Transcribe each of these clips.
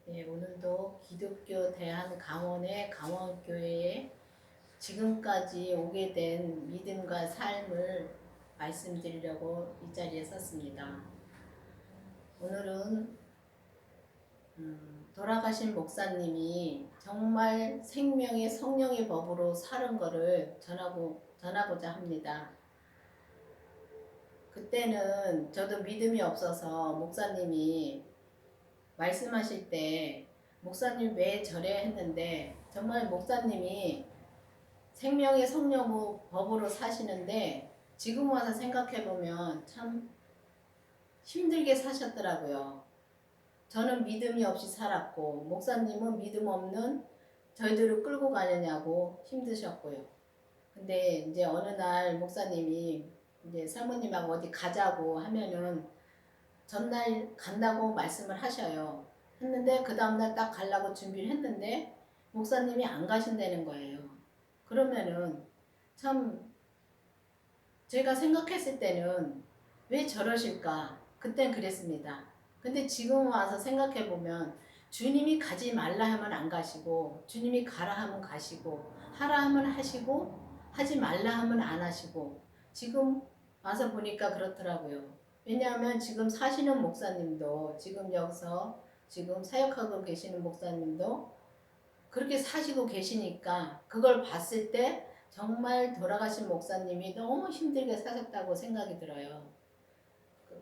네, 오늘도 기독교 대한강원의 강원교회에 지금까지 오게 된 믿음과 삶을 말씀드리려고 이 자리에 섰습니다. 오늘은 돌아가신 목사님이 정말 생명의 성령의 법으로 사는 것을 전하고자 합니다. 그때는 저도 믿음이 없어서 목사님이 말씀하실 때 목사님 왜 저래 했는데 정말 목사님이 생명의 성령 법으로 사시는데 지금 와서 생각해보면 참 힘들게 사셨더라고요. 저는 믿음이 없이 살았고 목사님은 믿음 없는 저희들을 끌고 가느냐고 힘드셨고요. 근데 이제 어느 날 목사님이 이제 사모님하고 어디 가자고 하면은 전날 간다고 말씀을 하셔요. 했는데 그 다음날 딱 가려고 준비를 했는데 목사님이 안 가신다는 거예요. 그러면은 참 제가 생각했을 때는 왜 저러실까? 그땐 그랬습니다. 근데 지금 와서 생각해 보면 주님이 가지 말라 하면 안 가시고 주님이 가라 하면 가시고 하라 하면 하시고 하지 말라 하면 안 하시고 지금 와서 보니까 그렇더라고요. 왜냐하면 지금 사시는 목사님도 지금 여기서 지금 사역하고 계시는 목사님도 그렇게 사시고 계시니까 그걸 봤을 때 정말 돌아가신 목사님이 너무 힘들게 사셨다고 생각이 들어요.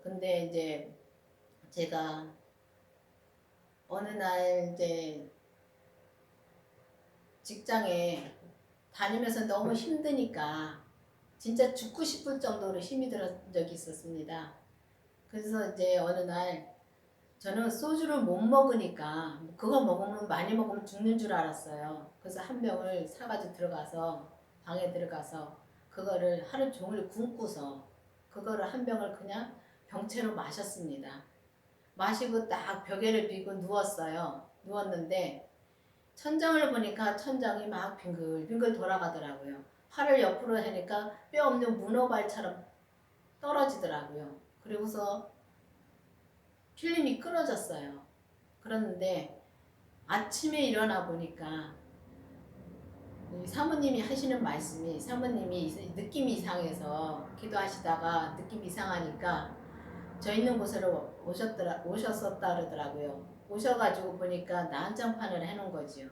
근데 이제 제가 어느 날 이제 직장에 다니면서 너무 힘드니까 진짜 죽고 싶을 정도로 힘이 들었던 적이 있었습니다. 그래서 이제 어느 날 저는 소주를 못 먹으니까 그거 먹으면 많이 먹으면 죽는 줄 알았어요. 그래서 한 병을 사가지고 들어가서 방에 들어가서 그거를 하루 종일 굶고서 그거를 한 병을 그냥 병채로 마셨습니다. 마시고 딱 벽에를 비고 누웠어요. 누웠는데 천장을 보니까 천장이 막 빙글빙글 돌아가더라고요. 팔을 옆으로 하니까 뼈 없는 문어발처럼 떨어지더라고요. 그리고서 필름이 끊어졌어요. 그런데 아침에 일어나 보니까 사모님이 하시는 말씀이 사모님이 느낌이 이상해서 기도하시다가 느낌이 이상하니까 저 있는 곳으로 오셨었다 그러더라고요. 오셔가지고 보니까 난장판을 해놓은 거지요.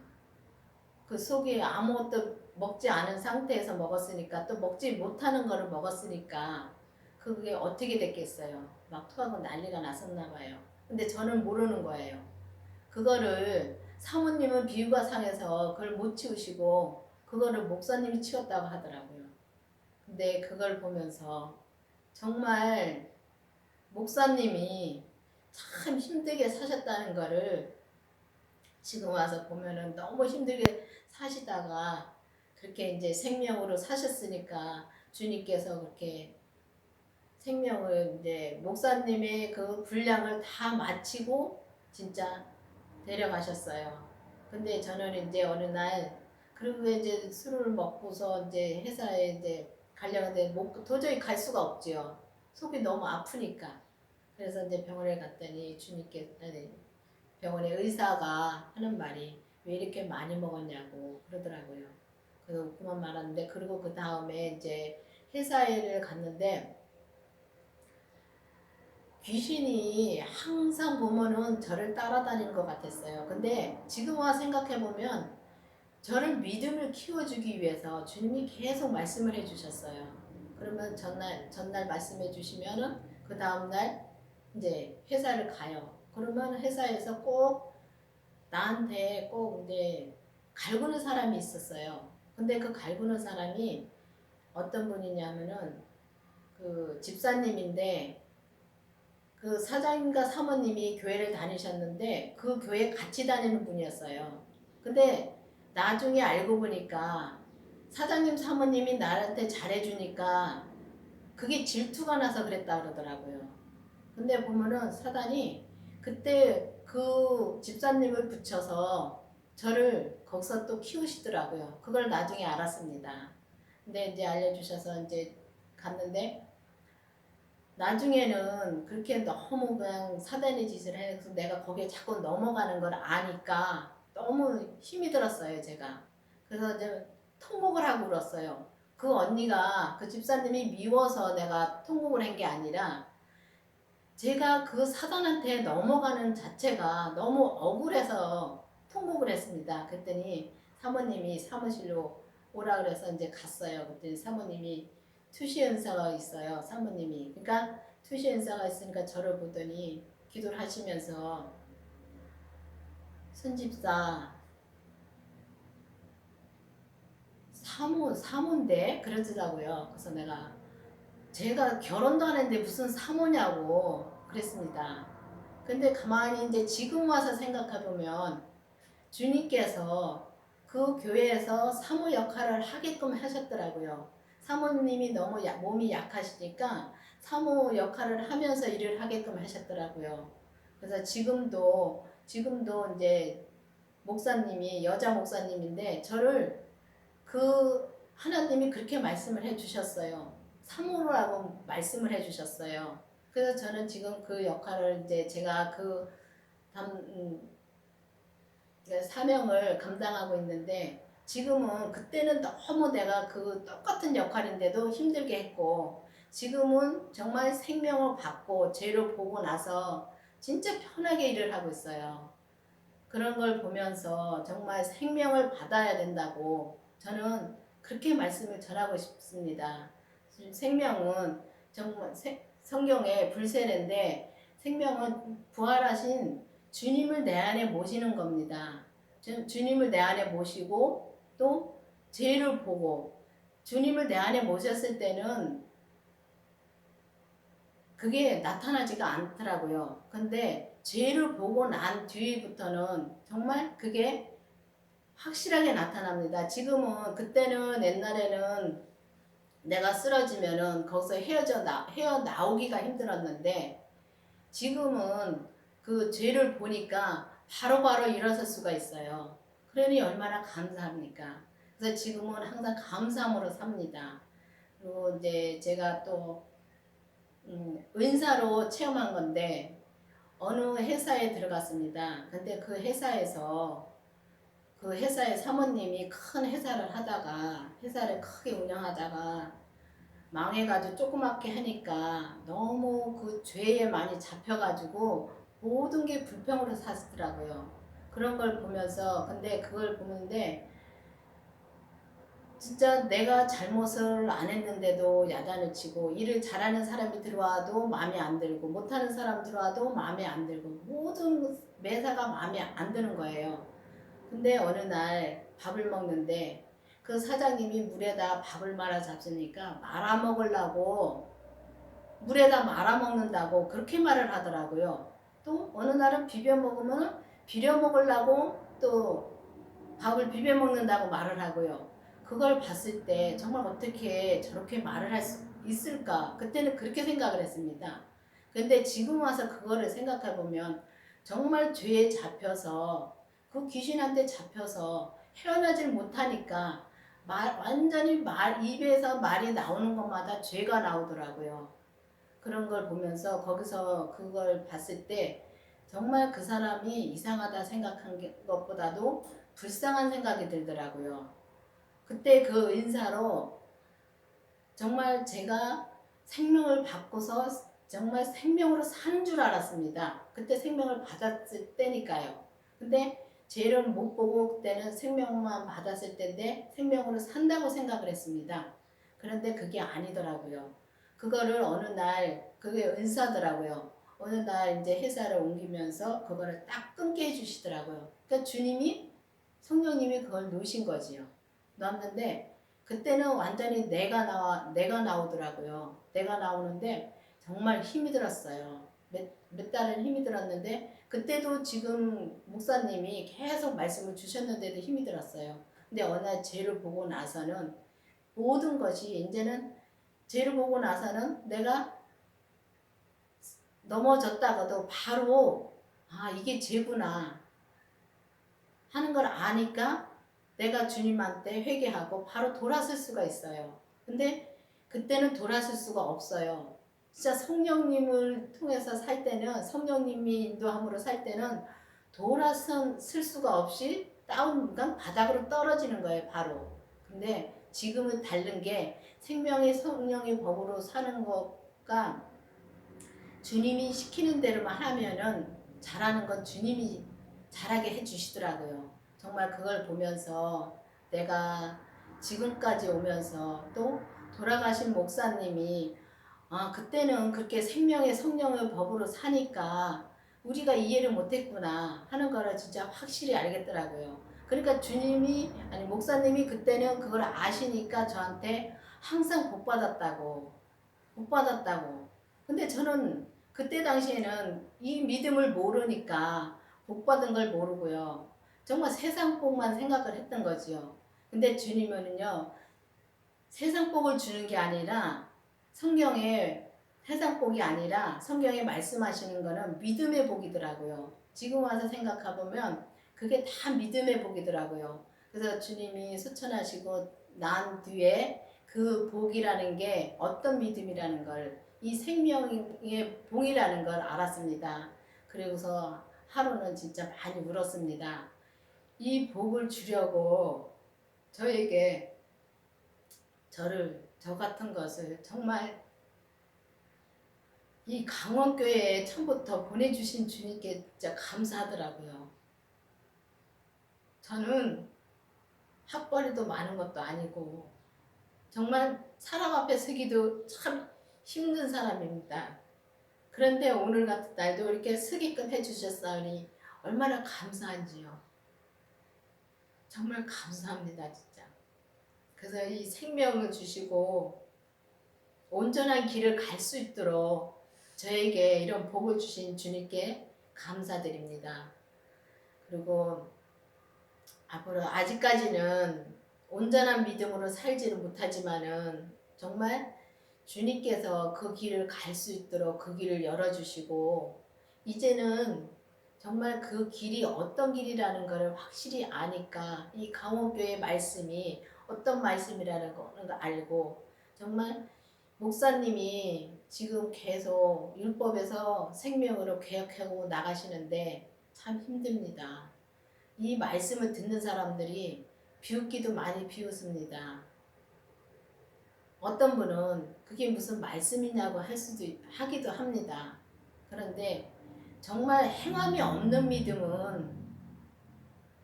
그 속에 아무것도 먹지 않은 상태에서 먹었으니까 또 먹지 못하는 거를 먹었으니까 그게 어떻게 됐겠어요. 막 토하고 난리가 났었나 봐요. 근데 저는 모르는 거예요. 그거를 사모님은 비유가 상해서 그걸 못 치우시고 그거를 목사님이 치웠다고 하더라고요. 근데 그걸 보면서 정말 목사님이 참 힘들게 사셨다는 거를 지금 와서 보면은 너무 힘들게 사시다가 그렇게 이제 생명으로 사셨으니까 주님께서 그렇게 생명을 이제 목사님의 그 분량을 다 마치고 진짜 데려가셨어요. 근데 저는 이제 어느 날 그리고 이제 술을 먹고서 이제 회사에 이제 가려는데 도저히 갈 수가 없지요. 속이 너무 아프니까. 그래서 이제 병원에 갔더니 병원의 의사가 하는 말이 왜 이렇게 많이 먹었냐고 그러더라고요. 그래서 그만 말았는데 그리고 그 다음에 이제 회사를 갔는데 귀신이 항상 보면은 저를 따라다니는 것 같았어요. 근데 지금 와 생각해보면 저를 믿음을 키워주기 위해서 주님이 계속 말씀을 해주셨어요. 그러면 전날 말씀해 주시면은 그 다음날 이제 회사를 가요. 그러면 회사에서 꼭 나한테 꼭 이제 갈구는 사람이 있었어요. 근데 그 갈구는 사람이 어떤 분이냐면은 그 집사님인데 그 사장님과 사모님이 교회를 다니셨는데 그 교회 같이 다니는 분이었어요. 근데 나중에 알고 보니까 사장님 사모님이 나한테 잘해주니까 그게 질투가 나서 그랬다 그러더라고요. 근데 보면은 사단이 그때 그 집사님을 붙여서 저를 거기서 또 키우시더라고요. 그걸 나중에 알았습니다. 근데 이제 알려주셔서 이제 갔는데 나중에는 그렇게 너무 그냥 사단의 짓을 해서 내가 거기에 자꾸 넘어가는 걸 아니까 너무 힘이 들었어요, 제가. 그래서 이제 통곡을 하고 울었어요. 그 언니가, 그 집사님이 미워서 내가 통곡을 한 게 아니라 제가 그 사단한테 넘어가는 자체가 너무 억울해서 통곡을 했습니다. 그랬더니 사모님이 사무실로 오라 그래서 이제 갔어요. 그랬더니 사모님이 투시 연사가 있어요. 사모님이. 그러니까 투시 연사가 있으니까 저를 보더니 기도를 하시면서 손집사 사모인데 그러더라고요. 그래서 제가 결혼도 안 했는데 무슨 사모냐고 그랬습니다. 근데 가만히 이제 지금 와서 생각해 보면 주님께서 그 교회에서 사모 역할을 하게끔 하셨더라고요. 사모님이 너무 몸이 약하시니까 사모 역할을 하면서 일을 하게끔 하셨더라고요. 그래서 지금도 이제 목사님이 여자 목사님인데 저를 그 하나님이 그렇게 말씀을 해주셨어요. 사모라고 말씀을 해주셨어요. 그래서 저는 지금 그 역할을 이제 제가 담, 음, 사명을 감당하고 있는데 지금은 그때는 너무 내가 그 똑같은 역할인데도 힘들게 했고 지금은 정말 생명을 받고 죄를 보고 나서 진짜 편하게 일을 하고 있어요. 그런 걸 보면서 정말 생명을 받아야 된다고 저는 그렇게 말씀을 전하고 싶습니다. 생명은 정말 성경의 불세례인데 생명은 부활하신 주님을 내 안에 모시는 겁니다. 주님을 내 안에 모시고 또 죄를 보고 주님을 내 안에 모셨을 때는 그게 나타나지가 않더라고요. 근데 죄를 보고 난 뒤부터는 정말 그게 확실하게 나타납니다. 지금은 그때는 옛날에는 내가 쓰러지면은 거기서 헤어 나오기가 힘들었는데 지금은 그 죄를 보니까 바로바로 일어설 수가 있어요. 그러니 얼마나 감사합니까? 그래서 지금은 항상 감사함으로 삽니다. 그리고 이제 제가 또 은사로 체험한 건데 어느 회사에 들어갔습니다. 근데 그 회사의 사모님이 큰 회사를 크게 운영하다가 망해가지고 조그맣게 하니까 너무 그 죄에 많이 잡혀가지고 모든 게 불평으로 사시더라고요. 그런 걸 보면서 근데 그걸 보는데 진짜 내가 잘못을 안 했는데도 야단을 치고 일을 잘하는 사람이 들어와도 마음에 안 들고 못하는 사람 들어와도 마음에 안 들고 모든 매사가 마음에 안 드는 거예요. 근데 어느 날 밥을 먹는데 그 사장님이 물에다 밥을 말아 잡수니까 말아 먹으려고 물에다 말아 먹는다고 그렇게 말을 하더라고요. 또 어느 날은 비벼 먹으면 비려 먹으려고 또 밥을 비벼 먹는다고 말을 하고요. 그걸 봤을 때 정말 어떻게 저렇게 말을 할 수 있을까? 그때는 그렇게 생각을 했습니다. 근데 지금 와서 그거를 생각해 보면 정말 죄에 잡혀서 그 귀신한테 잡혀서 헤어나질 못하니까 완전히 입에서 말이 나오는 것마다 죄가 나오더라고요. 그런 걸 보면서 거기서 그걸 봤을 때 정말 그 사람이 이상하다 생각한 것보다도 불쌍한 생각이 들더라고요. 그때 그 인사로 정말 제가 생명을 받고서 정말 생명으로 사는 줄 알았습니다. 그때 생명을 받았을 때니까요. 근데 죄를 못 보고 그때는 생명만 받았을 때인데 생명으로 산다고 생각을 했습니다. 그런데 그게 아니더라고요. 그거를 어느 날 그게 은사더라고요. 어느 날 이제 회사를 옮기면서 그거를 딱 끊게 해주시더라고요. 그러니까 주님이 성령님이 그걸 놓으신 거지요. 놓았는데 그때는 완전히 내가 나오더라고요. 내가 나오는데 정말 힘이 들었어요. 몇 달은 힘이 들었는데 그때도 지금 목사님이 계속 말씀을 주셨는데도 힘이 들었어요. 근데 어느 날 죄를 보고 나서는 모든 것이 이제는 죄를 보고 나서는 내가 넘어졌다가도 바로 이게 죄구나 하는 걸 아니까 내가 주님한테 회개하고 바로 돌아설 수가 있어요. 근데 그때는 돌아설 수가 없어요. 진짜 성령님을 통해서 살 때는, 성령님이 인도함으로 살 때는 돌아선 쓸 수가 없이 그러니까 바닥으로 떨어지는 거예요, 바로. 근데 지금은 다른 게 생명의 성령의 법으로 사는 것과 주님이 시키는 대로만 하면은 잘하는 건 주님이 잘하게 해주시더라고요. 정말 그걸 보면서 내가 지금까지 오면서 또 돌아가신 목사님이 그때는 그렇게 생명의 성령의 법으로 사니까 우리가 이해를 못했구나 하는 거를 진짜 확실히 알겠더라고요. 그러니까 목사님이 그때는 그걸 아시니까 저한테 항상 복 받았다고. 근데 저는 그때 당시에는 이 믿음을 모르니까 복 받은 걸 모르고요. 정말 세상 복만 생각을 했던 거지요. 근데 주님은요, 세상 복을 주는 게 아니라 성경에 세상 복이 아니라 성경에 말씀하시는 거는 믿음의 복이더라고요. 지금 와서 생각해 보면 그게 다 믿음의 복이더라고요. 그래서 주님이 수천하시고 난 뒤에 그 복이라는 게 어떤 믿음이라는 걸, 이 생명의 복이라는 걸 알았습니다. 그리고서 하루는 진짜 많이 울었습니다. 이 복을 주려고 저에게 저 같은 것을 정말 이 강원교회에 처음부터 보내주신 주님께 진짜 감사하더라고요. 저는 학벌이도 많은 것도 아니고 정말 사람 앞에 서기도 참 힘든 사람입니다. 그런데 오늘 같은 날도 이렇게 서게끔 해주셨사오니 얼마나 감사한지요. 정말 감사합니다, 진짜. 그래서 이 생명을 주시고 온전한 길을 갈 수 있도록 저에게 이런 복을 주신 주님께 감사드립니다. 그리고 앞으로 아직까지는 온전한 믿음으로 살지는 못하지만은 정말 주님께서 그 길을 갈 수 있도록 그 길을 열어주시고 이제는 정말 그 길이 어떤 길이라는 것을 확실히 아니까 이 강원교회 말씀이 어떤 말씀이라는 걸 알고 정말 목사님이 지금 계속 율법에서 생명으로 개혁하고 나가시는데 참 힘듭니다. 이 말씀을 듣는 사람들이 비웃기도 많이 비웃습니다. 어떤 분은 그게 무슨 말씀이냐고 하기도 합니다. 그런데 정말 행함이 없는 믿음은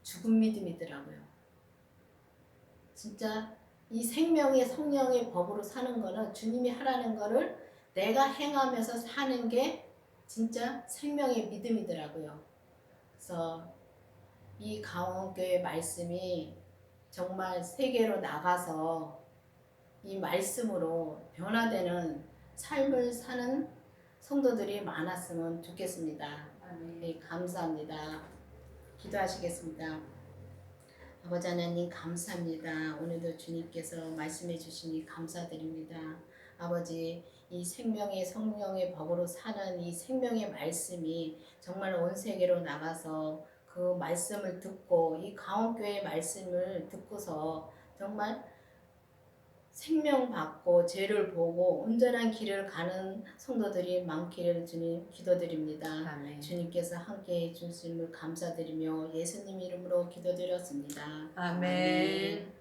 죽은 믿음이더라고요. 진짜 이 생명의 성령의 법으로 사는 거는 주님이 하라는 거를 내가 행하면서 사는 게 진짜 생명의 믿음이더라고요. 그래서 이 강원교회 말씀이 정말 세계로 나가서 이 말씀으로 변화되는 삶을 사는 성도들이 많았으면 좋겠습니다. 네, 감사합니다. 기도하시겠습니다. 아버지 하나님 감사합니다. 오늘도 주님께서 말씀해 주시니 감사드립니다. 아버지 이 생명의 성령의 법으로 사는 이 생명의 말씀이 정말 온 세계로 나가서 그 말씀을 듣고 이 강원교회의 말씀을 듣고서 정말 생명 받고 죄를 보고 온전한 길을 가는 성도들이 많기를 주님 기도드립니다. 아멘. 주님께서 함께해 주심을 감사드리며 예수님 이름으로 기도드렸습니다. 아멘.